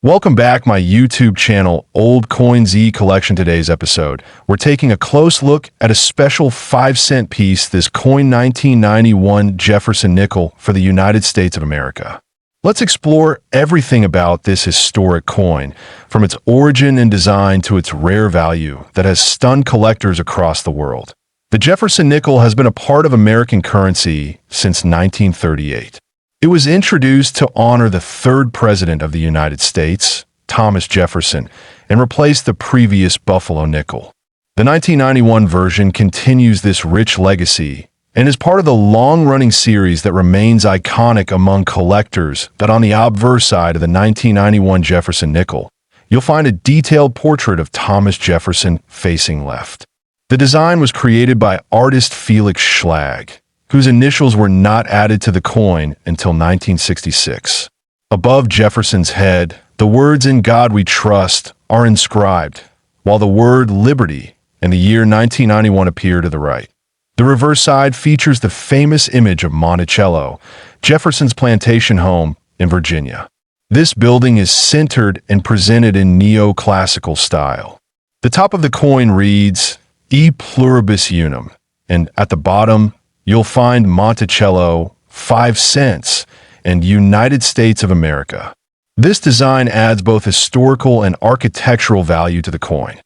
Welcome back my YouTube channel, Old Coin ZEE Collection. Today's episode, we're taking a close look at a special 5-cent piece, this coin 1991 Jefferson nickel for the United States of America. Let's explore everything about this historic coin, from its origin and design to its rare value that has stunned collectors across the world. The Jefferson nickel has been a part of American currency since 1938. It was introduced to honor the third president of the United States, Thomas Jefferson, and replaced the previous Buffalo nickel. The 1991 version continues this rich legacy and is part of the long-running series that remains iconic among collectors. That on the obverse side of the 1991 Jefferson nickel, you'll find a detailed portrait of Thomas Jefferson facing left. The design was created by artist Felix Schlag, whose initials were not added to the coin until 1966. Above Jefferson's head, the words "In God We Trust" are inscribed, while the word "Liberty" and the year 1991 appear to the right. The reverse side features the famous image of Monticello, Jefferson's plantation home in Virginia. This building is centered and presented in neoclassical style. The top of the coin reads, "E pluribus unum," and at the bottom, you'll find Monticello, 5 cents, and United States of America. This design adds both historical and architectural value to the coin.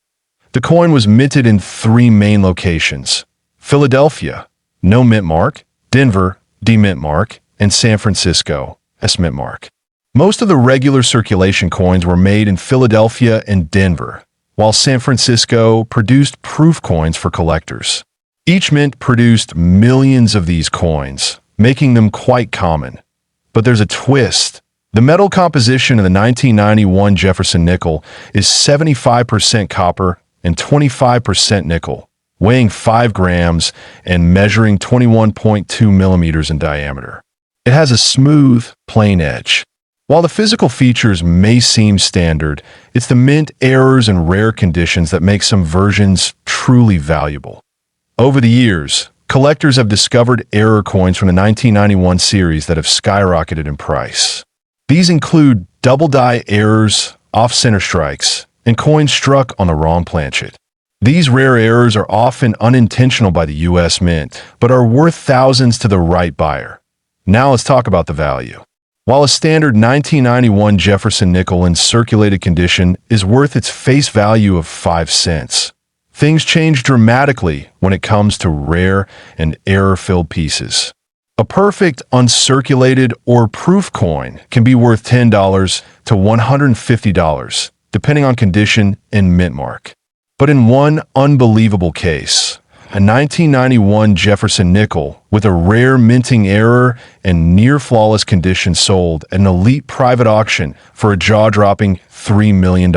The coin was minted in 3 main locations: Philadelphia, no mint mark; Denver, D mint mark; and San Francisco, S mint mark. Most of the regular circulation coins were made in Philadelphia and Denver, while San Francisco produced proof coins for collectors. Each mint produced millions of these coins, making them quite common. But there's a twist. The metal composition of the 1991 Jefferson nickel is 75% copper and 25% nickel, weighing 5 grams and measuring 21.2 millimeters in diameter. It has a smooth, plain edge. While the physical features may seem standard, it's the mint errors and rare conditions that make some versions truly valuable. Over the years, collectors have discovered error coins from the 1991 series that have skyrocketed in price. These include double die errors, off-center strikes, and coins struck on the wrong planchet. These rare errors are often unintentional by the U.S. Mint, but are worth thousands to the right buyer. Now let's talk about the value. While a standard 1991 Jefferson nickel in circulated condition is worth its face value of 5 cents, things change dramatically when it comes to rare and error-filled pieces. A perfect, uncirculated, or proof coin can be worth $10 to $150, depending on condition and mint mark. But in one unbelievable case, a 1991 Jefferson nickel with a rare minting error and near-flawless condition sold at an elite private auction for a jaw-dropping $3 million.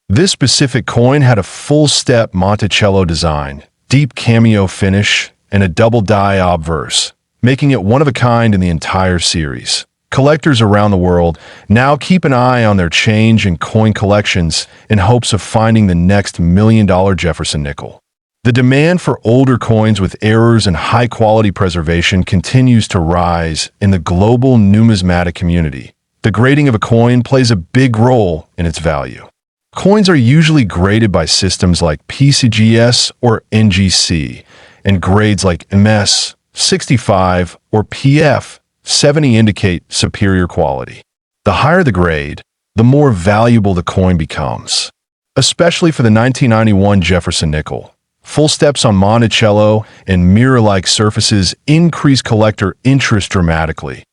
This specific coin had a full-step Monticello design, deep cameo finish, and a double die obverse, making it one of a kind in the entire series. Collectors around the world now keep an eye on their change in coin collections in hopes of finding the next $1 million Jefferson nickel. The demand for older coins with errors and high-quality preservation continues to rise in the global numismatic community. The grading of a coin plays a big role in its value. Coins are usually graded by systems like PCGS or NGC, and grades like MS, 65, or PF, 70 indicate superior quality. The higher the grade, the more valuable the coin becomes. Especially for the 1991 Jefferson nickel, full steps on Monticello and mirror-like surfaces increase collector interest dramatically.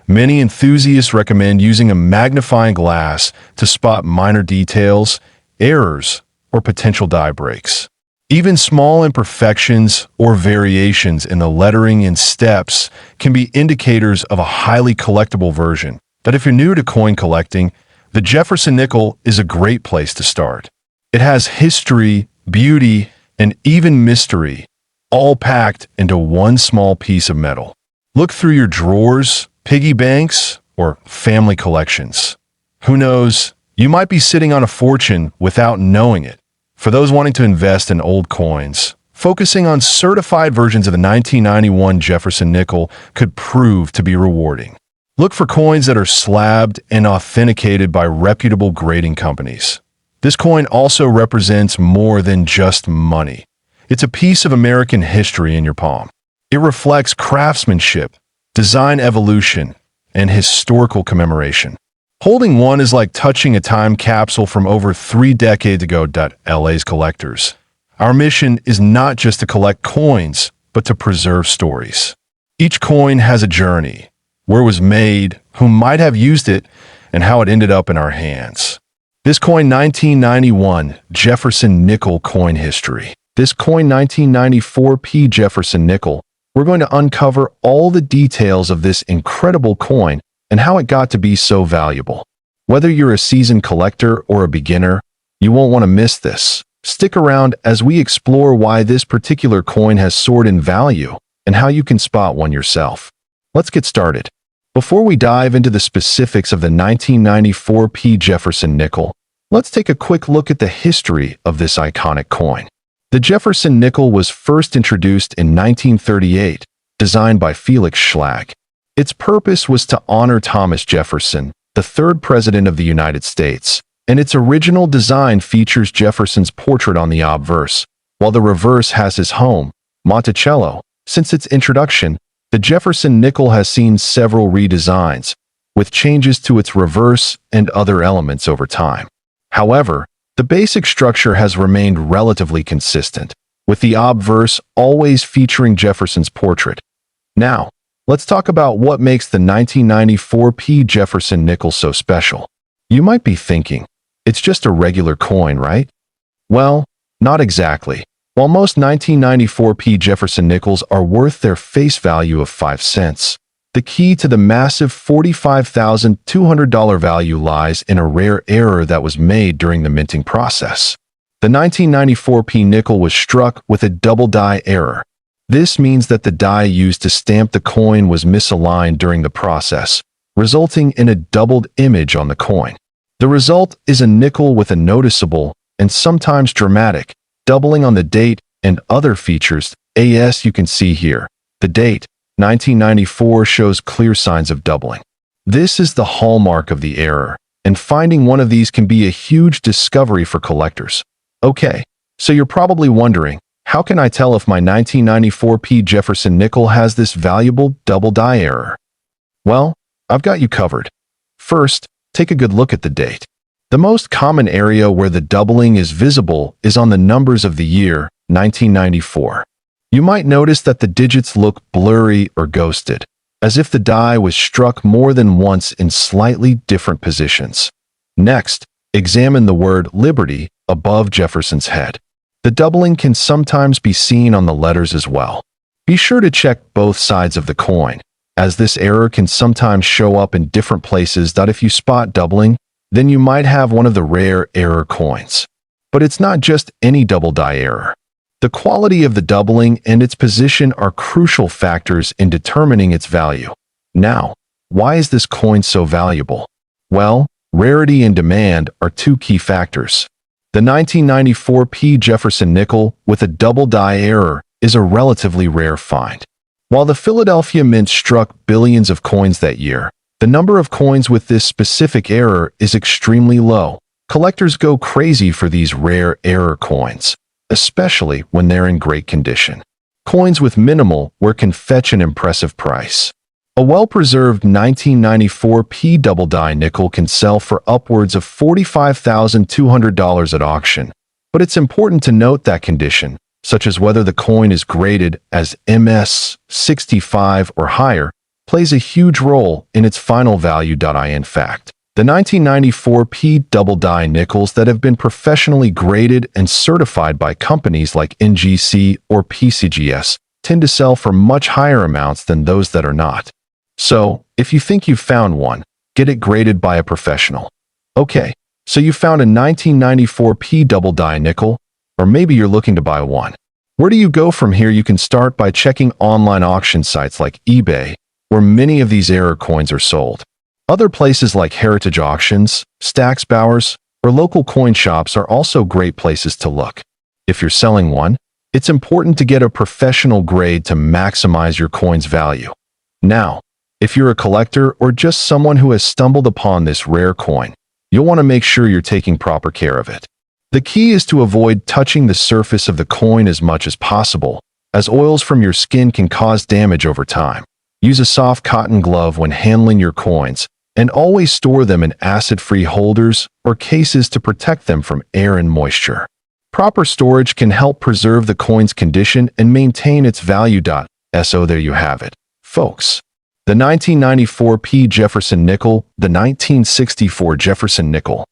Many enthusiasts recommend using a magnifying glass to spot minor details, errors, or potential die breaks. Even small imperfections or variations in the lettering and steps can be indicators of a highly collectible version. That if you're new to coin collecting, the Jefferson nickel is a great place to start. It has history, beauty, and even mystery, all packed into one small piece of metal. Look through your drawers, piggy banks, or family collections. Who knows, you might be sitting on a fortune without knowing it. For those wanting to invest in old coins, focusing on certified versions of the 1991 Jefferson nickel could prove to be rewarding. Look for coins that are slabbed and authenticated by reputable grading companies. This coin also represents more than just money. It's a piece of American history in your palm. It reflects craftsmanship, design evolution, and historical commemoration. Holding one is like touching a time capsule from over 3 decades ago. LA's collectors. Our mission is not just to collect coins, but to preserve stories. Each coin has a journey, where it was made, who might have used it, and how it ended up in our hands. This coin 1991 Jefferson Nickel coin history. This coin 1994 P. Jefferson Nickel. We're going to uncover all the details of this incredible coin and how it got to be so valuable. Whether you're a seasoned collector or a beginner, you won't want to miss this. Stick around as we explore why this particular coin has soared in value and how you can spot one yourself. Let's get started. Before we dive into the specifics of the 1994 P. Jefferson Nickel, let's take a quick look at the history of this iconic coin. The Jefferson Nickel was first introduced in 1938, designed by Felix Schlag. Its purpose was to honor Thomas Jefferson, the third president of the United States, and its original design features Jefferson's portrait on the obverse, while the reverse has his home, Monticello. Since its introduction, the Jefferson Nickel has seen several redesigns, with changes to its reverse and other elements over time. However, the basic structure has remained relatively consistent, with the obverse always featuring Jefferson's portrait. Now, let's talk about what makes the 1994 P. Jefferson Nickel so special. You might be thinking, it's just a regular coin, right? Well, not exactly. While most 1994 P. Jefferson Nickels are worth their face value of 5 cents, the key to the massive $45,200 value lies in a rare error that was made during the minting process. The 1994 P. nickel was struck with a double die error. This means that the die used to stamp the coin was misaligned during the process, resulting in a doubled image on the coin. The result is a nickel with a noticeable, and sometimes dramatic, doubling on the date and other features, as you can see here. The date, 1994, shows clear signs of doubling. This is the hallmark of the error, and finding one of these can be a huge discovery for collectors. Okay, so you're probably wondering, how can I tell if my 1994 P. Jefferson Nickel has this valuable double die error? Well, I've got you covered. First, take a good look at the date. The most common area where the doubling is visible is on the numbers of the year, 1994. You might notice that the digits look blurry or ghosted, as if the die was struck more than once in slightly different positions. Next, examine the word Liberty above Jefferson's head. The doubling can sometimes be seen on the letters as well. Be sure to check both sides of the coin, as this error can sometimes show up in different places. If you spot doubling, then you might have one of the rare error coins. But it's not just any double die error. The quality of the doubling and its position are crucial factors in determining its value. Now, why is this coin so valuable? Well, rarity and demand are two key factors. The 1994 P. Jefferson Nickel with a double die error is a relatively rare find. While the Philadelphia Mint struck billions of coins that year, the number of coins with this specific error is extremely low. Collectors go crazy for these rare error coins, especially when they're in great condition. Coins with minimal wear can fetch an impressive price. A well-preserved 1994 P double die nickel can sell for upwards of $45,200 at auction, but it's important to note that condition, such as whether the coin is graded as MS 65 or higher, plays a huge role in its final value. In fact, the 1994 P double die nickels that have been professionally graded and certified by companies like NGC or PCGS tend to sell for much higher amounts than those that are not. So, if you think you've found one, get it graded by a professional. Okay, so you found a 1994 P double die nickel, or maybe you're looking to buy one. Where do you go from here? You can start by checking online auction sites like eBay, where many of these error coins are sold. Other places like Heritage Auctions, Stax Bowers, or local coin shops are also great places to look. If you're selling one, it's important to get a professional grade to maximize your coin's value. Now, If you're a collector or just someone who has stumbled upon this rare coin, you'll want to make sure you're taking proper care of it. The key is to avoid touching the surface of the coin as much as possible, as oils from your skin can cause damage over time. Use a soft cotton glove when handling your coins, and always store them in acid-free holders or cases to protect them from air and moisture. Proper storage can help preserve the coin's condition and maintain its value. So there you have it, folks. The 1994 P. Jefferson nickel, the 1964 Jefferson nickel.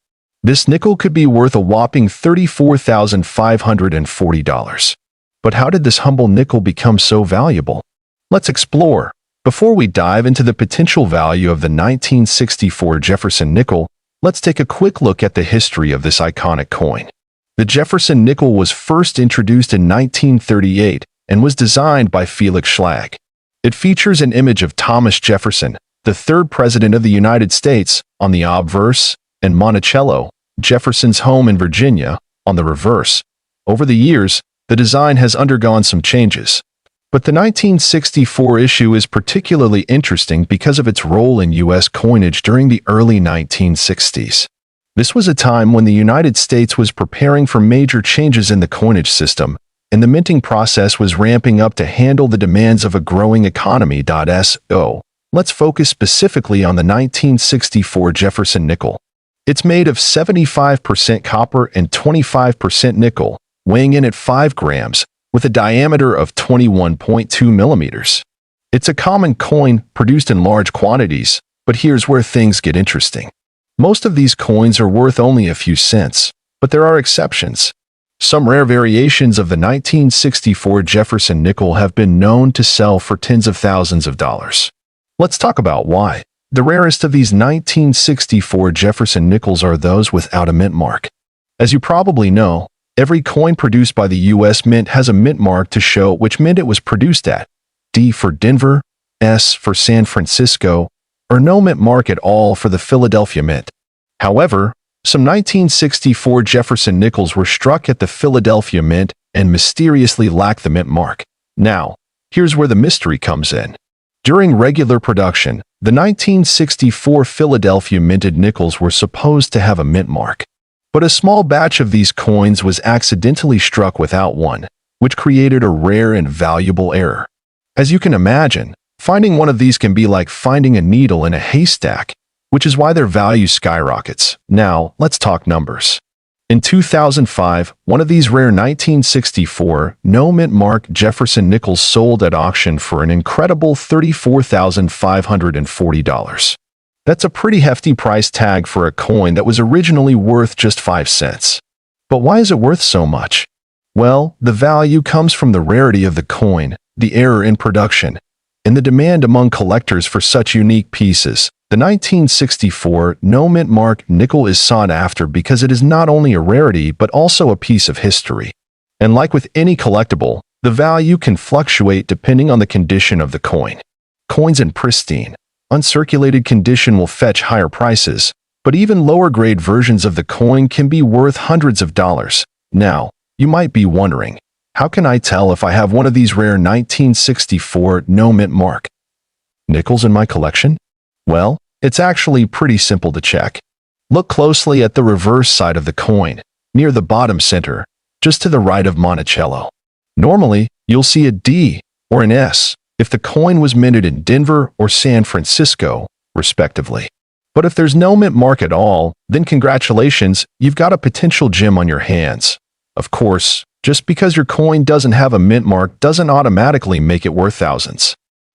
This nickel could be worth a whopping $34,540. But how did this humble nickel become so valuable? Let's explore. Before we dive into the potential value of the 1964 Jefferson nickel, let's take a quick look at the history of this iconic coin. The Jefferson nickel was first introduced in 1938 and was designed by Felix Schlag. It features an image of Thomas Jefferson, the third president of the United States, on the obverse, and Monticello, Jefferson's home in Virginia, on the reverse. Over the years, the design has undergone some changes. But the 1964 issue is particularly interesting because of its role in U.S. coinage during the early 1960s. This was a time when the United States was preparing for major changes in the coinage system, and the minting process was ramping up to handle the demands of a growing economy. So, let's focus specifically on the 1964 Jefferson nickel. It's made of 75% copper and 25% nickel, weighing in at 5 grams, with a diameter of 21.2 millimeters. It's a common coin produced in large quantities, but here's where things get interesting. Most of these coins are worth only a few cents, but there are exceptions. Some rare variations of the 1964 Jefferson nickel have been known to sell for tens of thousands of dollars. Let's talk about why. The rarest of these 1964 Jefferson nickels are those without a mint mark. As you probably know, every coin produced by the U.S. Mint has a mint mark to show which mint it was produced at. D for Denver, S for San Francisco, or no mint mark at all for the Philadelphia Mint. However, some 1964 Jefferson nickels were struck at the Philadelphia Mint and mysteriously lack the mint mark. Now, here's where the mystery comes in. During regular production, the 1964 Philadelphia minted nickels were supposed to have a mint mark. But a small batch of these coins was accidentally struck without one, which created a rare and valuable error. As you can imagine, finding one of these can be like finding a needle in a haystack, which is why their value skyrockets. Now, let's talk numbers. In 2005, one of these rare 1964 no mint mark Jefferson nickels sold at auction for an incredible $34,540. That's a pretty hefty price tag for a coin that was originally worth just 5 cents. But why is it worth so much? Well, the value comes from the rarity of the coin, the error in production, and the demand among collectors for such unique pieces. The 1964 no mint mark nickel is sought after because it is not only a rarity but also a piece of history. And like with any collectible, the value can fluctuate depending on the condition of the coin. Coins in pristine, uncirculated condition will fetch higher prices, but even lower-grade versions of the coin can be worth hundreds of dollars. Now, you might be wondering, how can I tell if I have one of these rare 1964 no mint mark nickels in my collection? Well, it's actually pretty simple to check. Look closely at the reverse side of the coin, near the bottom center, just to the right of Monticello. Normally, you'll see a D or an S if the coin was minted in Denver or San Francisco, respectively. But if there's no mint mark at all, then congratulations, you've got a potential gem on your hands. Of course, just because your coin doesn't have a mint mark doesn't automatically make it worth thousands.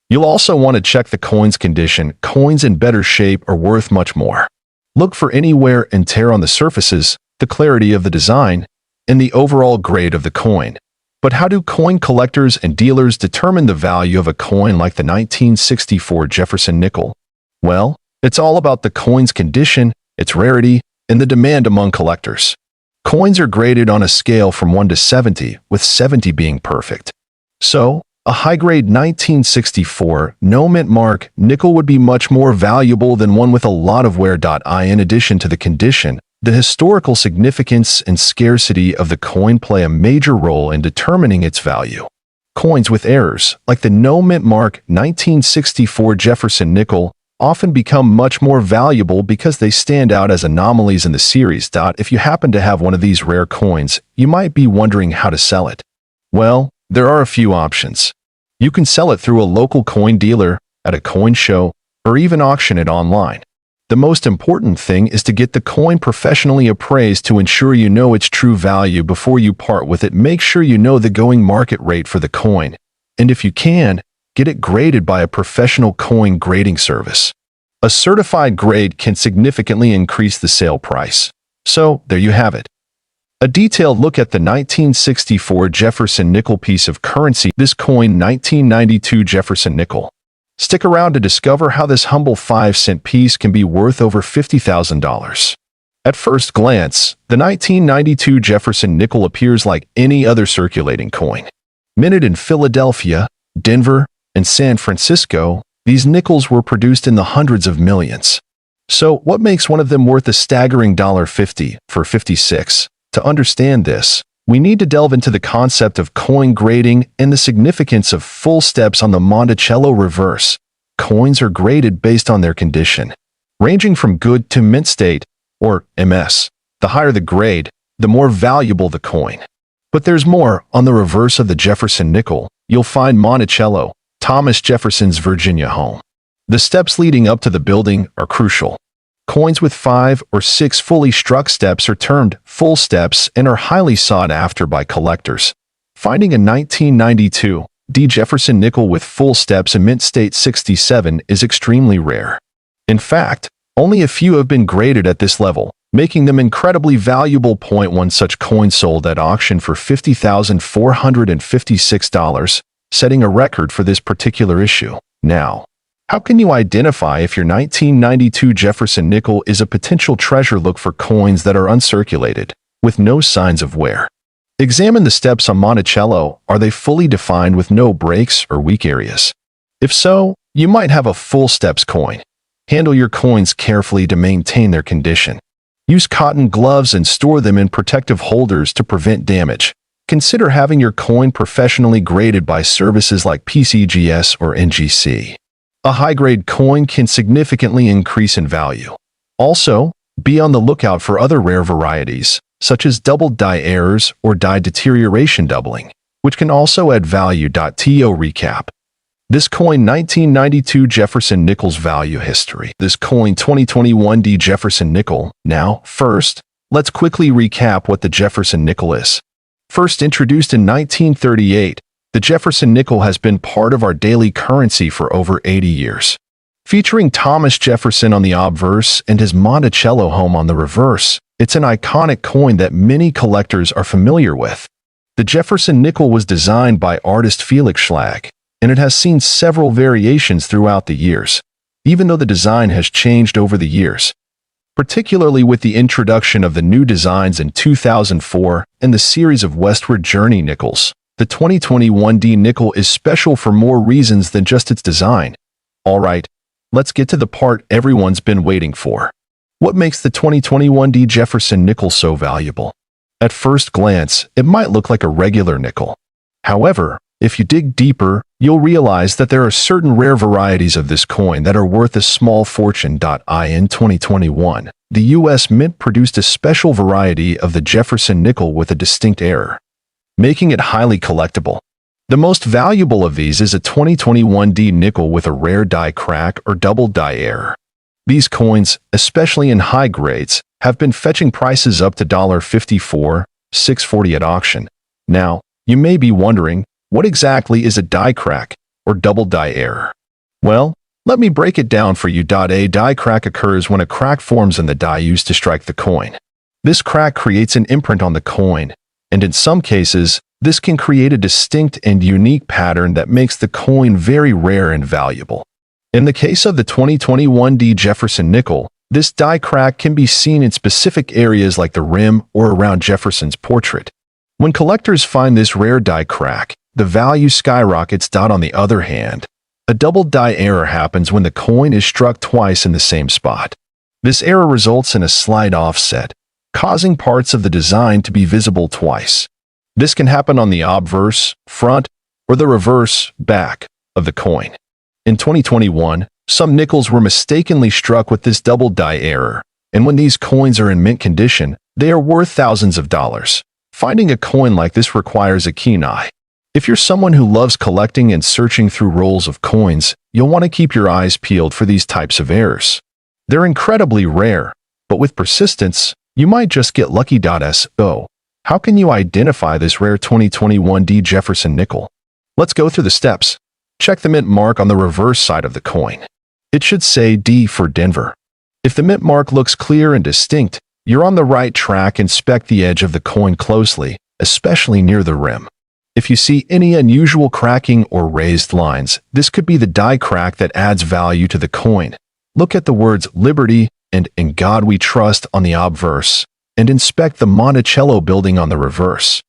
You'll also want to check the coin's condition. Coins in better shape are worth much more. Look for any wear and tear on the surfaces, the clarity of the design, and the overall grade of the coin. But how do coin collectors and dealers determine the value of a coin like the 1964 Jefferson nickel? Well, it's all about the coin's condition, its rarity, and the demand among collectors. Coins are graded on a scale from 1 to 70, with 70 being perfect. So, a high-grade 1964 no mint mark nickel would be much more valuable than one with a lot of wear. In addition to the condition, the historical significance and scarcity of the coin play a major role in determining its value. Coins with errors, like the no mint mark 1964 Jefferson nickel, often become much more valuable because they stand out as anomalies in the series. If you happen to have one of these rare coins, you might be wondering how to sell it. Well, there are a few options. You can sell it through a local coin dealer, at a coin show, or even auction it online. The most important thing is to get the coin professionally appraised to ensure you know its true value before you part with it. Make sure you know the going market rate for the coin, and if you can, get it graded by a professional coin grading service. A certified grade can significantly increase the sale price. So, there you have it. A detailed look at the 1964 Jefferson nickel piece of currency, this coin 1992 Jefferson nickel. Stick around to discover how this humble 5-cent piece can be worth over $50,000. At first glance, the 1992 Jefferson nickel appears like any other circulating coin. Minted in Philadelphia, Denver, and San Francisco, these nickels were produced in the hundreds of millions. So, what makes one of them worth a staggering $50 for 56? To understand this, we need to delve into the concept of coin grading and the significance of full steps on the Monticello reverse. Coins are graded based on their condition, ranging from good to mint state, or MS. The higher the grade, the more valuable the coin. But there's more. On the reverse of the Jefferson nickel, you'll find Monticello, Thomas Jefferson's Virginia home. The steps leading up to the building are crucial. Coins with 5 or 6 fully struck steps are termed full steps and are highly sought after by collectors. Finding a 1992 D. Jefferson nickel with full steps in mint state 67 is extremely rare. In fact, only a few have been graded at this level, making them incredibly valuable. One such coin sold at auction for $50,456, setting a record for this particular issue. Now, how can you identify if your 1992 Jefferson nickel is a potential treasure? Look for coins that are uncirculated, with no signs of wear. Examine the steps on Monticello. Are they fully defined with no breaks or weak areas? If so, you might have a full steps coin. Handle your coins carefully to maintain their condition. Use cotton gloves and store them in protective holders to prevent damage. Consider having your coin professionally graded by services like PCGS or NGC. A high-grade coin can significantly increase in value. Also, be on the lookout for other rare varieties, such as double die errors or die deterioration doubling, which can also add value. To recap, this coin 1992 Jefferson Nickels value history. This coin 2021 D. Jefferson nickel. Now, first, let's quickly recap what the Jefferson nickel is. First introduced in 1938, the Jefferson nickel has been part of our daily currency for over 80 years. Featuring Thomas Jefferson on the obverse and his Monticello home on the reverse, it's an iconic coin that many collectors are familiar with. The Jefferson nickel was designed by artist Felix Schlag, and it has seen several variations throughout the years, even though the design has changed over the years. Particularly with the introduction of the new designs in 2004 and the series of Westward Journey nickels, the 2021 D nickel is special for more reasons than just its design. Alright, let's get to the part everyone's been waiting for. What makes the 2021 D Jefferson nickel so valuable? At first glance, it might look like a regular nickel. However, if you dig deeper, you'll realize that there are certain rare varieties of this coin that are worth a small fortune. In 2021, the U.S. Mint produced a special variety of the Jefferson nickel with a distinct error, making it highly collectible. The most valuable of these is a 2021 D nickel with a rare die crack or double die error. These coins, especially in high grades, have been fetching prices up to $54, $640 at auction. Now, you may be wondering, what exactly is a die crack or double die error? Well, let me break it down for you. A die crack occurs when a crack forms in the die used to strike the coin. This crack creates an imprint on the coin, and in some cases, this can create a distinct and unique pattern that makes the coin very rare and valuable. In the case of the 2021 D Jefferson nickel, this die crack can be seen in specific areas like the rim or around Jefferson's portrait. When collectors find this rare die crack, the value skyrockets. On the other hand, a double die error happens when the coin is struck twice in the same spot. This error results in a slight offset, causing parts of the design to be visible twice. This can happen on the obverse, front, or the reverse back of the coin. In 2021, some nickels were mistakenly struck with this double die error, and when these coins are in mint condition, they are worth thousands of dollars. Finding a coin like this requires a keen eye. If you're someone who loves collecting and searching through rolls of coins, you'll want to keep your eyes peeled for these types of errors. They're incredibly rare, but with persistence, you might just get lucky. So, how can you identify this rare 2021 D. Jefferson nickel? Let's go through the steps. Check the mint mark on the reverse side of the coin. It should say D for Denver. If the mint mark looks clear and distinct, you're on the right track. Inspect the edge of the coin closely, especially near the rim. If you see any unusual cracking or raised lines, this could be the die crack that adds value to the coin. Look at the words Liberty and In God We Trust on the obverse, and inspect the Monticello building on the reverse.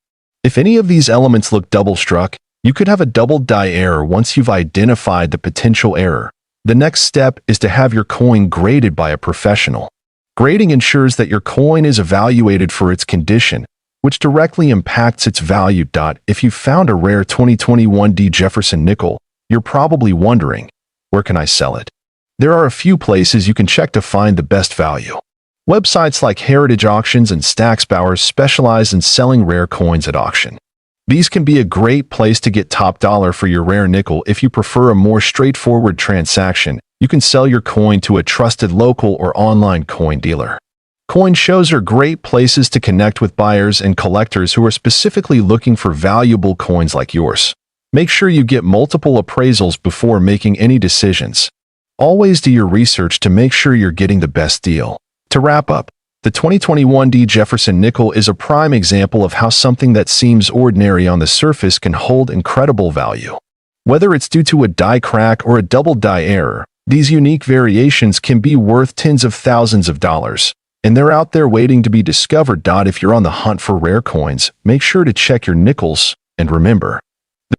If any of these elements look double-struck, you could have a double die error. Once you've identified the potential error, the next step is to have your coin graded by a professional. Grading ensures that your coin is evaluated for its condition, which directly impacts its value. If you found a rare 2021 D. Jefferson nickel, you're probably wondering, where can I sell it? There are a few places you can check to find the best value. Websites like Heritage Auctions and Stax Bowers specialize in selling rare coins at auction. These can be a great place to get top dollar for your rare nickel. If you prefer a more straightforward transaction, you can sell your coin to a trusted local or online coin dealer. Coin shows are great places to connect with buyers and collectors who are specifically looking for valuable coins like yours. Make sure you get multiple appraisals before making any decisions. Always do your research to make sure you're getting the best deal. To wrap up, the 2021 D. Jefferson nickel is a prime example of how something that seems ordinary on the surface can hold incredible value. Whether it's due to a die crack or a double die error, these unique variations can be worth tens of thousands of dollars, and they're out there waiting to be discovered. If you're on the hunt for rare coins, make sure to check your nickels, and remember,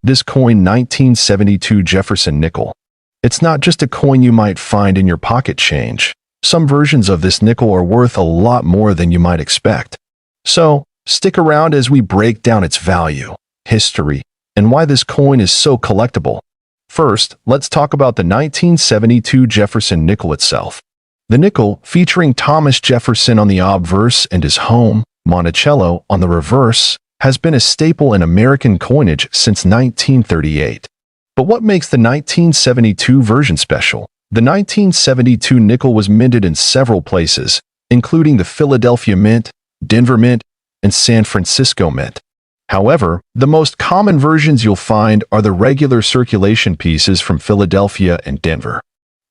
this coin 1972 Jefferson nickel. It's not just a coin you might find in your pocket change. Some versions of this nickel are worth a lot more than you might expect. So, stick around as we break down its value, history, and why this coin is so collectible. First, let's talk about the 1972 Jefferson nickel itself. The nickel, featuring Thomas Jefferson on the obverse and his home, Monticello, on the reverse, has been a staple in American coinage since 1938. But what makes the 1972 version special? The 1972 nickel was minted in several places, including the Philadelphia Mint, Denver Mint, and San Francisco Mint. However, the most common versions you'll find are the regular circulation pieces from Philadelphia and Denver.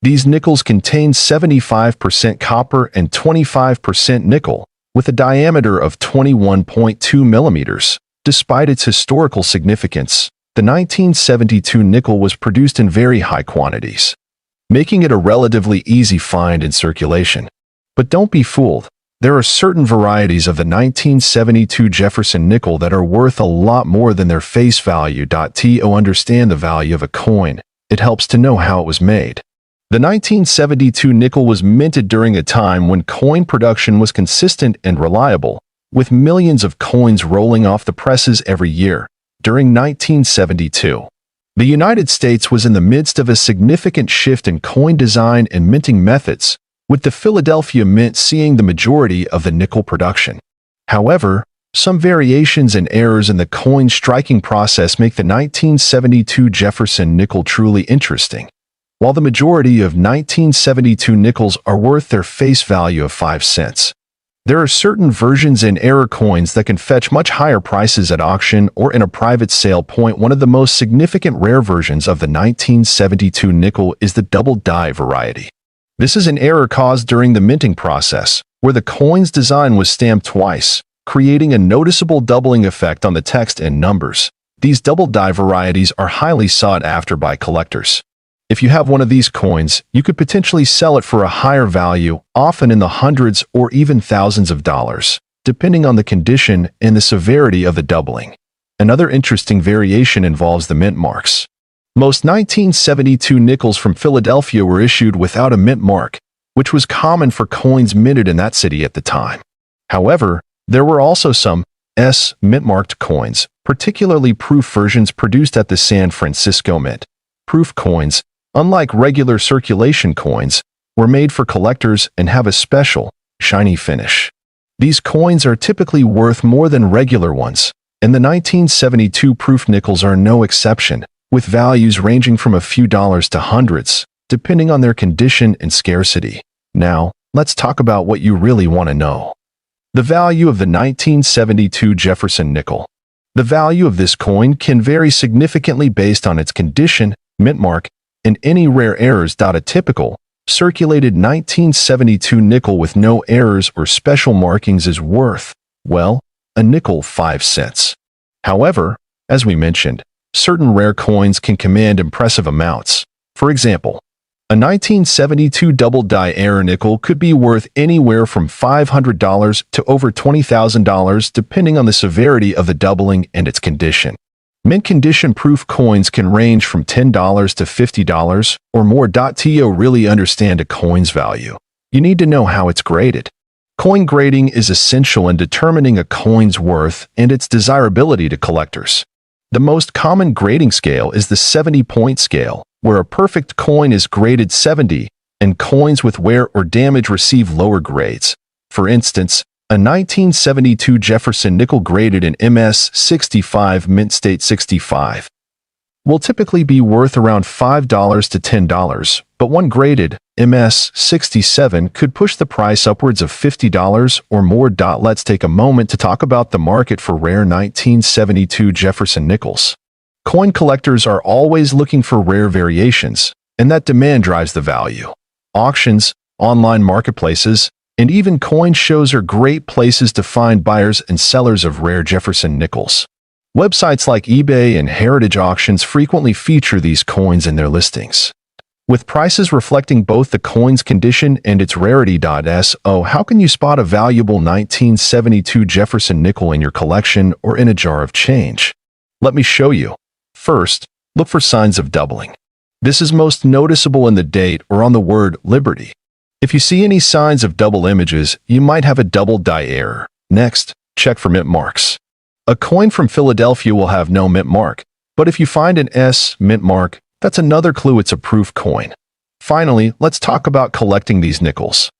These nickels contain 75% copper and 25% nickel, with a diameter of 21.2 millimeters. Despite its historical significance, the 1972 nickel was produced in very high quantities, making it a relatively easy find in circulation. But don't be fooled. There are certain varieties of the 1972 Jefferson nickel that are worth a lot more than their face value. To understand the value of a coin, it helps to know how it was made. The 1972 nickel was minted during a time when coin production was consistent and reliable, with millions of coins rolling off the presses every year. During 1972, the United States was in the midst of a significant shift in coin design and minting methods, with the Philadelphia Mint seeing the majority of the nickel production. However, some variations and errors in the coin striking process make the 1972 Jefferson nickel truly interesting. While the majority of 1972 nickels are worth their face value of 5 cents, there are certain versions and error coins that can fetch much higher prices at auction or in a private sale. One of the most significant rare versions of the 1972 nickel is the double die variety. This is an error caused during the minting process, where the coin's design was stamped twice, creating a noticeable doubling effect on the text and numbers. These double die varieties are highly sought after by collectors. If you have one of these coins, you could potentially sell it for a higher value, often in the hundreds or even thousands of dollars, depending on the condition and the severity of the doubling. Another interesting variation involves the mint marks. Most 1972 nickels from Philadelphia were issued without a mint mark, which was common for coins minted in that city at the time. However, there were also some mint-marked coins, particularly proof versions produced at the San Francisco Mint. Proof coins, unlike regular circulation coins, were made for collectors and have a special, shiny finish. These coins are typically worth more than regular ones, and the 1972 proof nickels are no exception, with values ranging from a few dollars to hundreds, depending on their condition and scarcity. Now, let's talk about what you really want to know. The value of the 1972 Jefferson nickel. The value of this coin can vary significantly based on its condition, mint mark, and any rare errors. A typical, circulated 1972 nickel with no errors or special markings is worth, well, a nickel 5 cents. However, as we mentioned, certain rare coins can command impressive amounts. For example, a 1972 double die error nickel could be worth anywhere from $500 to over $20,000 depending on the severity of the doubling and its condition. Mint condition proof coins can range from $10 to $50 or more. To really understand a coin's value, you need to know how it's graded. Coin grading is essential in determining a coin's worth and its desirability to collectors. The most common grading scale is the 70-point scale, where a perfect coin is graded 70, and coins with wear or damage receive lower grades. For instance, a 1972 Jefferson nickel graded in MS 65 mint state 65 will typically be worth around $5 to $10, but one graded MS 67 could push the price upwards of $50 or more. Let's take a moment to talk about the market for rare 1972 Jefferson nickels. Coin collectors are always looking for rare variations, and that demand drives the value. Auctions, online marketplaces, and even coin shows are great places to find buyers and sellers of rare Jefferson nickels. Websites like eBay and Heritage Auctions frequently feature these coins in their listings, with prices reflecting both the coin's condition and its rarity. So, how can you spot a valuable 1972 Jefferson nickel in your collection or in a jar of change? Let me show you. First, look for signs of doubling. This is most noticeable in the date or on the word Liberty. If you see any signs of double images, you might have a double die error. Next, check for mint marks. A coin from Philadelphia will have no mint mark, but if you find an S mint mark, that's another clue it's a proof coin. Finally, let's talk about collecting these nickels.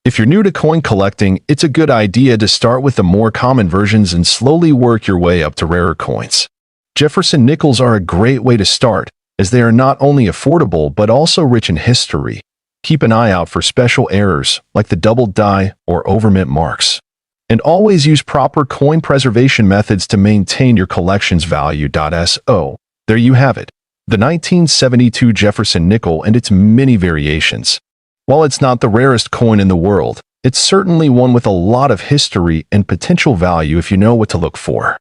If you're new to coin collecting, it's a good idea to start with the more common versions and slowly work your way up to rarer coins. Jefferson nickels are a great way to start, as they are not only affordable but also rich in history. Keep an eye out for special errors, like the double die or overmint marks. And always use proper coin preservation methods to maintain your collection's value. So, there you have it, the 1972 Jefferson nickel and its many variations. While it's not the rarest coin in the world, it's certainly one with a lot of history and potential value if you know what to look for.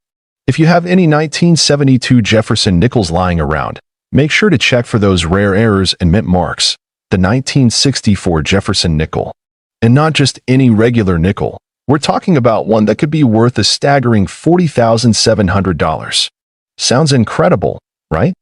If you have any 1972 Jefferson nickels lying around, make sure to check for those rare errors and mint marks. The 1964 Jefferson nickel. And not just any regular nickel. We're talking about one that could be worth a staggering $40,700. Sounds incredible, right?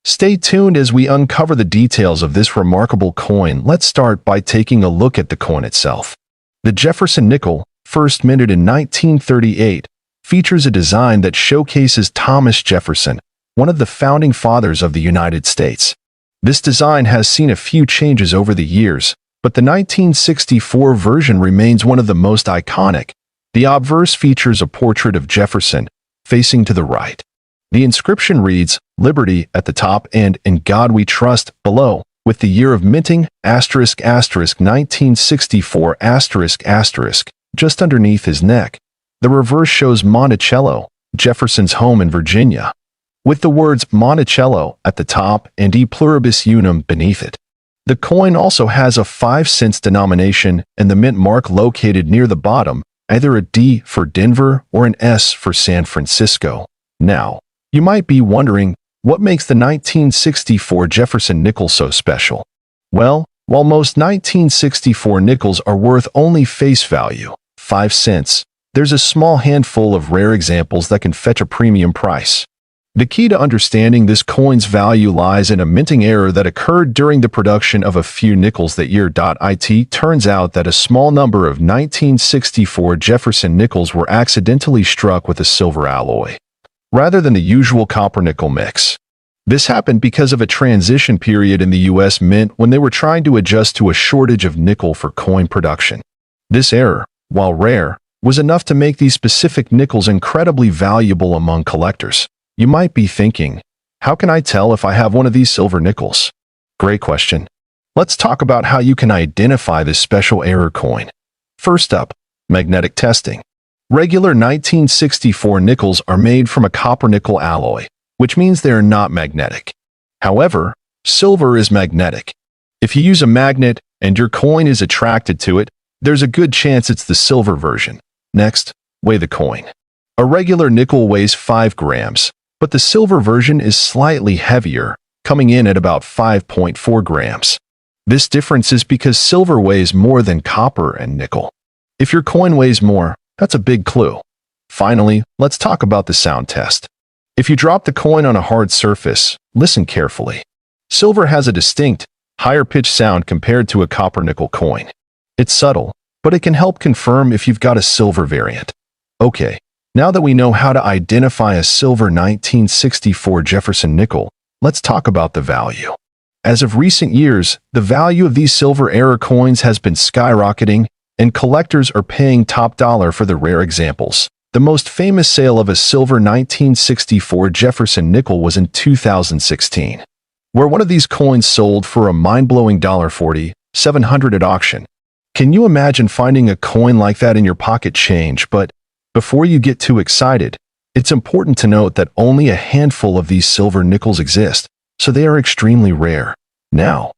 Stay tuned as we uncover the details of this remarkable coin. Let's start by taking a look at the coin itself. The Jefferson nickel, first minted in 1938, features a design that showcases Thomas Jefferson, one of the founding fathers of the United States. This design has seen a few changes over the years, but the 1964 version remains one of the most iconic. The obverse features a portrait of Jefferson, facing to the right. The inscription reads, Liberty at the top and In God We Trust below, with the year of minting, **1964**, just underneath his neck. The reverse shows Monticello, Jefferson's home in Virginia, with the words Monticello at the top and E Pluribus Unum beneath it. The coin also has a 5-cent denomination and the mint mark located near the bottom, either a D for Denver or an S for San Francisco. Now, you might be wondering, what makes the 1964 Jefferson nickel so special? Well, while most 1964 nickels are worth only face value, 5 cents, there's a small handful of rare examples that can fetch a premium price. The key to understanding this coin's value lies in a minting error that occurred during the production of a few nickels that year. It turns out that a small number of 1964 Jefferson nickels were accidentally struck with a silver alloy. rather than the usual copper-nickel mix. This happened because of a transition period in the U.S. Mint when they were trying to adjust to a shortage of nickel for coin production. This error, while rare, was enough to make these specific nickels incredibly valuable among collectors. You might be thinking, how can I tell if I have one of these silver nickels? Great question. Let's talk about how you can identify this special error coin. First up, magnetic testing. Regular 1964 nickels are made from a copper-nickel alloy, which means they are not magnetic. However, silver is magnetic. If you use a magnet and your coin is attracted to it, there's a good chance it's the silver version. Next, weigh the coin. A regular nickel weighs 5 grams, but the silver version is slightly heavier, coming in at about 5.4 grams. This difference is because silver weighs more than copper and nickel. If your coin weighs more, that's a big clue. Finally, let's talk about the sound test. If you drop the coin on a hard surface, listen carefully. Silver has a distinct, higher-pitched sound compared to a copper-nickel coin. It's subtle, but it can help confirm if you've got a silver variant. Okay, now that we know how to identify a silver 1964 Jefferson nickel, let's talk about the value. As of recent years, the value of these silver era coins has been skyrocketing, and collectors are paying top dollar for the rare examples. The most famous sale of a silver 1964 Jefferson nickel was in 2016, where one of these coins sold for a mind-blowing $40,700 at auction. Can you imagine finding a coin like that in your pocket change? But before you get too excited, it's important to note that only a handful of these silver nickels exist, so they are extremely rare. Now,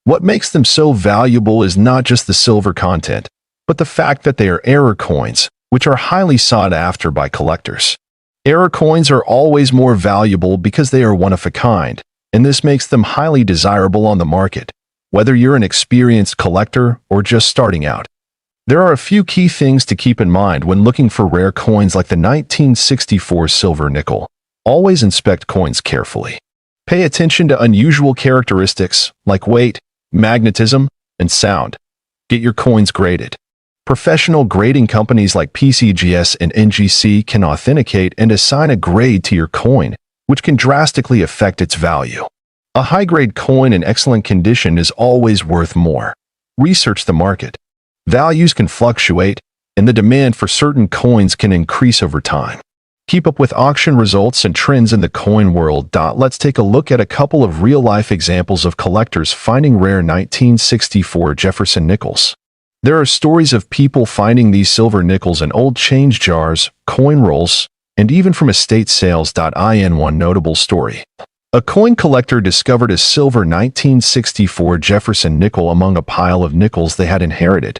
what makes them so valuable is not just the silver content, but the fact that they are error coins, which are highly sought after by collectors. Error coins are always more valuable because they are one of a kind, and this makes them highly desirable on the market, whether you're an experienced collector or just starting out. There are a few key things to keep in mind when looking for rare coins like the 1964 silver nickel. Always inspect coins carefully. Pay attention to unusual characteristics like weight, magnetism, and sound. Get your coins graded. Professional grading companies like PCGS and NGC can authenticate and assign a grade to your coin, which can drastically affect its value. A high-grade coin in excellent condition is always worth more. Research the market. Values can fluctuate, and the demand for certain coins can increase over time. Keep up with auction results and trends in the coin world. Let's take a look at a couple of real-life examples of collectors finding rare 1964 Jefferson nickels. There are stories of people finding these silver nickels in old change jars, coin rolls, and even from estate sales. In one notable story, a coin collector discovered a silver 1964 Jefferson nickel among a pile of nickels they had inherited.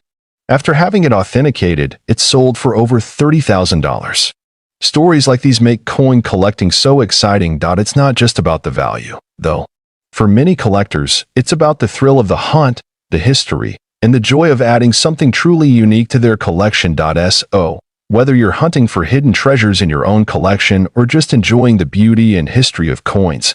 After having it authenticated, it sold for over $30,000. Stories like these make coin collecting so exciting. It's not just about the value, though. For many collectors, it's about the thrill of the hunt, the history, and the joy of adding something truly unique to their collection. So, whether you're hunting for hidden treasures in your own collection or just enjoying the beauty and history of coins,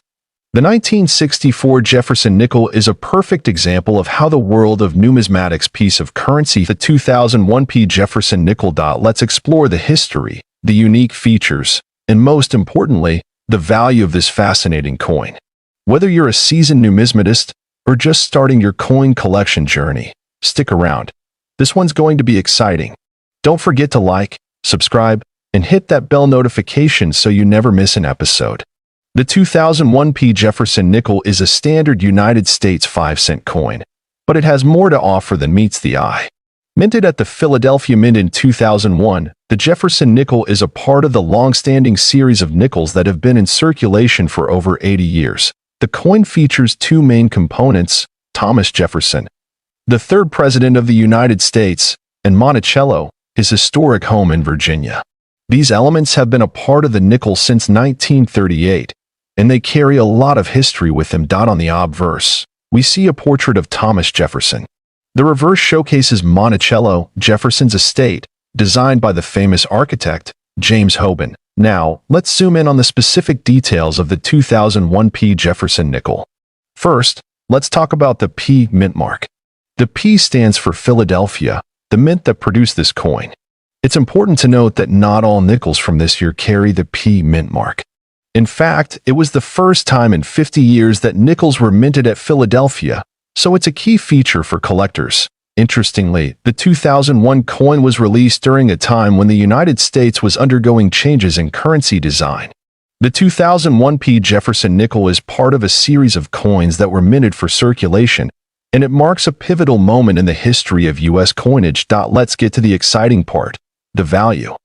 the 1964 Jefferson nickel is a perfect example of how the world of numismatics piece of currency. The 2001 Jefferson nickel. Let's explore the history, the unique features, and most importantly, the value of this fascinating coin. Whether you're a seasoned numismatist or just starting your coin collection journey, stick around. This one's going to be exciting. Don't forget to like, subscribe, and hit that bell notification so you never miss an episode. The 2001 Jefferson nickel is a standard United States 5-cent coin, but it has more to offer than meets the eye. Minted at the Philadelphia Mint in 2001, the Jefferson nickel is a part of the long-standing series of nickels that have been in circulation for over 80 years. The coin features two main components: Thomas Jefferson, the third president of the United States, and Monticello, his historic home in Virginia. These elements have been a part of the nickel since 1938, and they carry a lot of history with them. On the obverse, we see a portrait of Thomas Jefferson. The reverse showcases Monticello, Jefferson's estate, designed by the famous architect, James Hoban. Now, let's zoom in on the specific details of the 2001 Jefferson nickel. First, let's talk about the P mint mark. The P stands for Philadelphia, the mint that produced this coin. It's important to note that not all nickels from this year carry the P mint mark. In fact, it was the first time in 50 years that nickels were minted at Philadelphia, so it's a key feature for collectors. Interestingly, the 2001 coin was released during a time when the United States was undergoing changes in currency design. The 2001 Jefferson nickel is part of a series of coins that were minted for circulation, and it marks a pivotal moment in the history of U.S. coinage. Let's get to the exciting part, the value.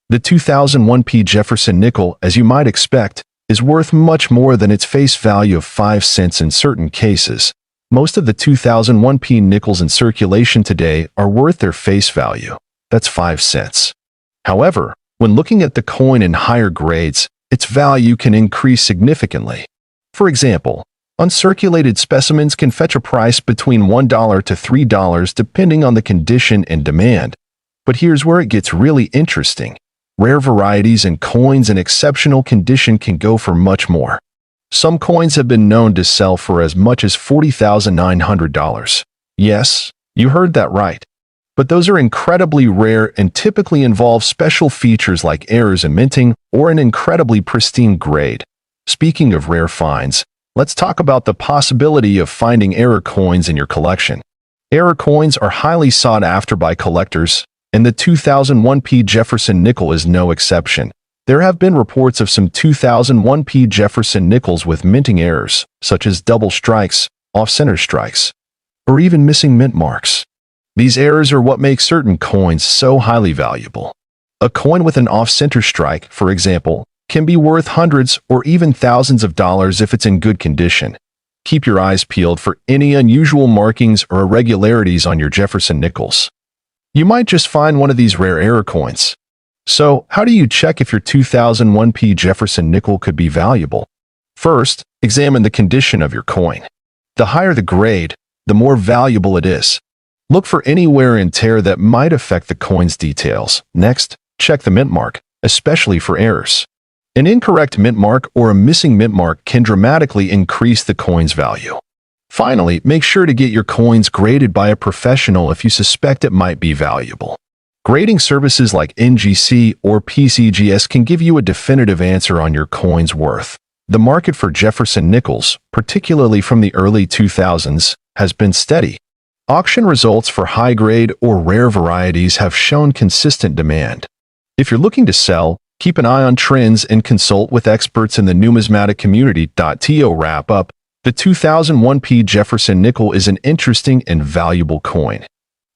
The 2001 Jefferson nickel, as you might expect, is worth much more than its face value of 5 cents in certain cases. Most of the 2001 nickels in circulation today are worth their face value. That's 5 cents. However, when looking at the coin in higher grades, its value can increase significantly. For example, uncirculated specimens can fetch a price between $1 to $3 depending on the condition and demand. But here's where it gets really interesting. Rare varieties and coins in exceptional condition can go for much more. Some coins have been known to sell for as much as $40,900. Yes, you heard that right. But those are incredibly rare and typically involve special features like errors in minting or an incredibly pristine grade. Speaking of rare finds, let's talk about the possibility of finding error coins in your collection. Error coins are highly sought after by collectors, and the 2001 Jefferson nickel is no exception. There have been reports of some 2001 Jefferson nickels with minting errors, such as double strikes, off-center strikes, or even missing mint marks. These errors are what make certain coins so highly valuable. A coin with an off-center strike, for example, can be worth hundreds or even thousands of dollars if it's in good condition. Keep your eyes peeled for any unusual markings or irregularities on your Jefferson nickels. You might just find one of these rare error coins. So, how do you check if your 2001 Jefferson nickel could be valuable? First, examine the condition of your coin. The higher the grade, the more valuable it is. Look for any wear and tear that might affect the coin's details. Next, check the mint mark, especially for errors. An incorrect mint mark or a missing mint mark can dramatically increase the coin's value. Finally, make sure to get your coins graded by a professional if you suspect it might be valuable. Grading services like NGC or PCGS can give you a definitive answer on your coin's worth. The market for Jefferson nickels, particularly from the early 2000s, has been steady. Auction results for high-grade or rare varieties have shown consistent demand. If you're looking to sell, keep an eye on trends and consult with experts in the numismatic community. To wrap up, the 2001 Jefferson nickel is an interesting and valuable coin.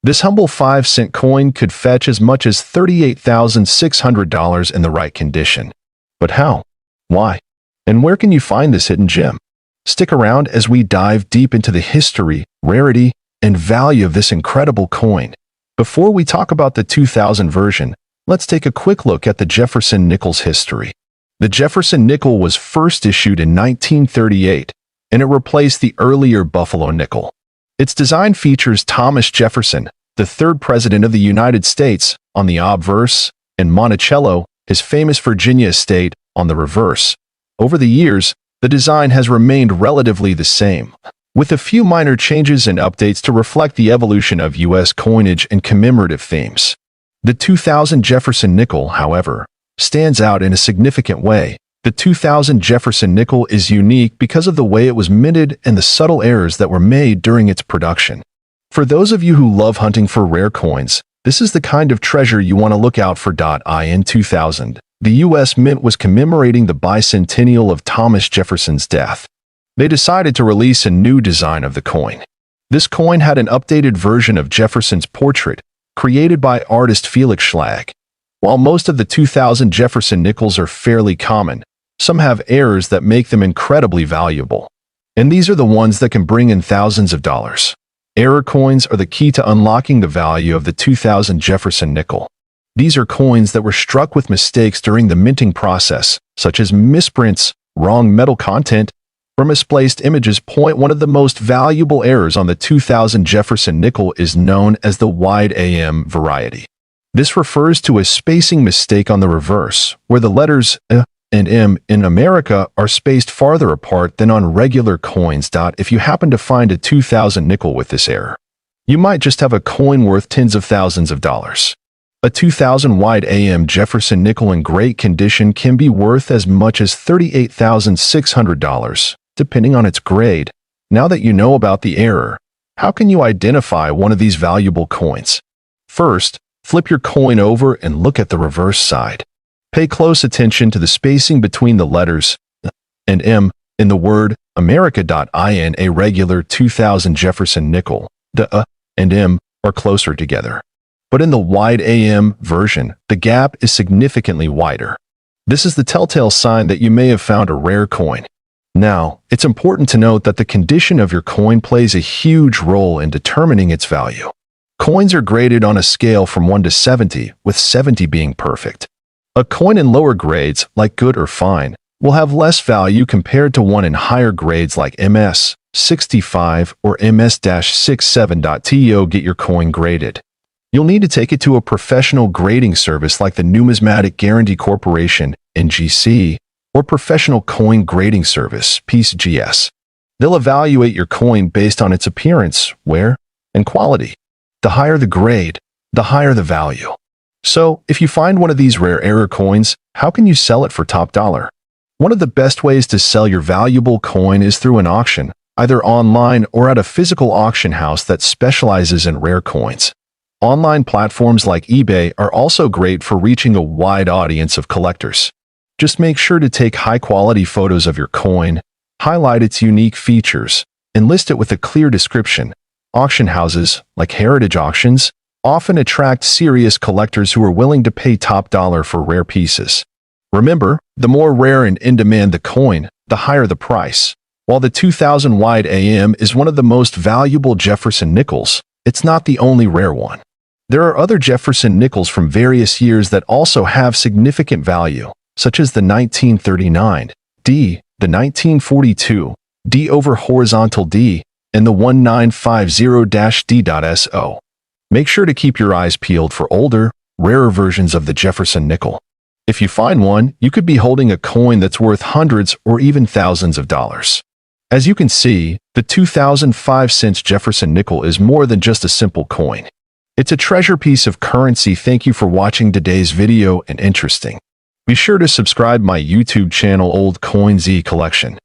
This humble 5-cent coin could fetch as much as $38,600 in the right condition. But how? Why? And where can you find this hidden gem? Stick around as we dive deep into the history, rarity, and value of this incredible coin. Before we talk about the 2000 version, let's take a quick look at the Jefferson nickel's history. The Jefferson nickel was first issued in 1938, and it replaced the earlier Buffalo nickel. Its design features Thomas Jefferson, the third president of the United States, on the obverse, and Monticello, his famous Virginia estate, on the reverse. Over the years, the design has remained relatively the same, with a few minor changes and updates to reflect the evolution of U.S. coinage and commemorative themes. The 2000 Jefferson nickel, however, stands out in a significant way. The 2000 Jefferson nickel is unique because of the way it was minted and the subtle errors that were made during its production. For those of you who love hunting for rare coins, this is the kind of treasure you want to look out for. In 2000, the U.S. Mint was commemorating the bicentennial of Thomas Jefferson's death. They decided to release a new design of the coin. This coin had an updated version of Jefferson's portrait, created by artist Felix Schlag. While most of the 2000 Jefferson nickels are fairly common, some have errors that make them incredibly valuable. And these are the ones that can bring in thousands of dollars. Error coins are the key to unlocking the value of the 2000 Jefferson nickel. These are coins that were struck with mistakes during the minting process, such as misprints, wrong metal content, or misplaced images. One of the most valuable errors on the 2000 Jefferson nickel is known as the wide AM variety. This refers to a spacing mistake on the reverse, where the letters and M in America are spaced farther apart than on regular coins. If you happen to find a 2000 nickel with this error, you might just have a coin worth tens of thousands of dollars. A 2000 wide AM Jefferson nickel in great condition can be worth as much as $38,600, depending on its grade. Now that you know about the error, how can you identify one of these valuable coins? First, flip your coin over and look at the reverse side. Pay close attention to the spacing between the letters and M in the word America.in. A regular 2000 Jefferson nickel, the and M are closer together. But in the wide AM version, the gap is significantly wider. This is the telltale sign that you may have found a rare coin. Now, it's important to note that the condition of your coin plays a huge role in determining its value. Coins are graded on a scale from 1 to 70, with 70 being perfect. A coin in lower grades, like good or fine, will have less value compared to one in higher grades like MS 65 or MS-67. Get your coin graded. You'll need to take it to a professional grading service like the Numismatic Guarantee Corporation, NGC, or Professional Coin Grading Service, PCGS. They'll evaluate your coin based on its appearance, wear, and quality. The higher the grade, the higher the value. So, if you find one of these rare error coins, how can you sell it for top dollar? One of the best ways to sell your valuable coin is through an auction, either online or at a physical auction house that specializes in rare coins. Online platforms like eBay are also great for reaching a wide audience of collectors. Just make sure to take high-quality photos of your coin, highlight its unique features, and list it with a clear description. Auction houses, like heritage auctions, often attract serious collectors who are willing to pay top dollar for rare pieces. Remember, the more rare and in-demand the coin, the higher the price. While the 2000 wide AM is one of the most valuable Jefferson nickels, it's not the only rare one. There are other Jefferson nickels from various years that also have significant value, such as the 1939 D, the 1942 D over horizontal D, and the 1950-D.SO. Make sure to keep your eyes peeled for older, rarer versions of the Jefferson nickel. If you find one, you could be holding a coin that's worth hundreds or even thousands of dollars. As you can see, the 2005-cent Jefferson nickel is more than just a simple coin. It's a treasure piece of currency. Thank you for watching today's video and interesting. Be sure to subscribe my YouTube channel Old Coin ZEE Collection.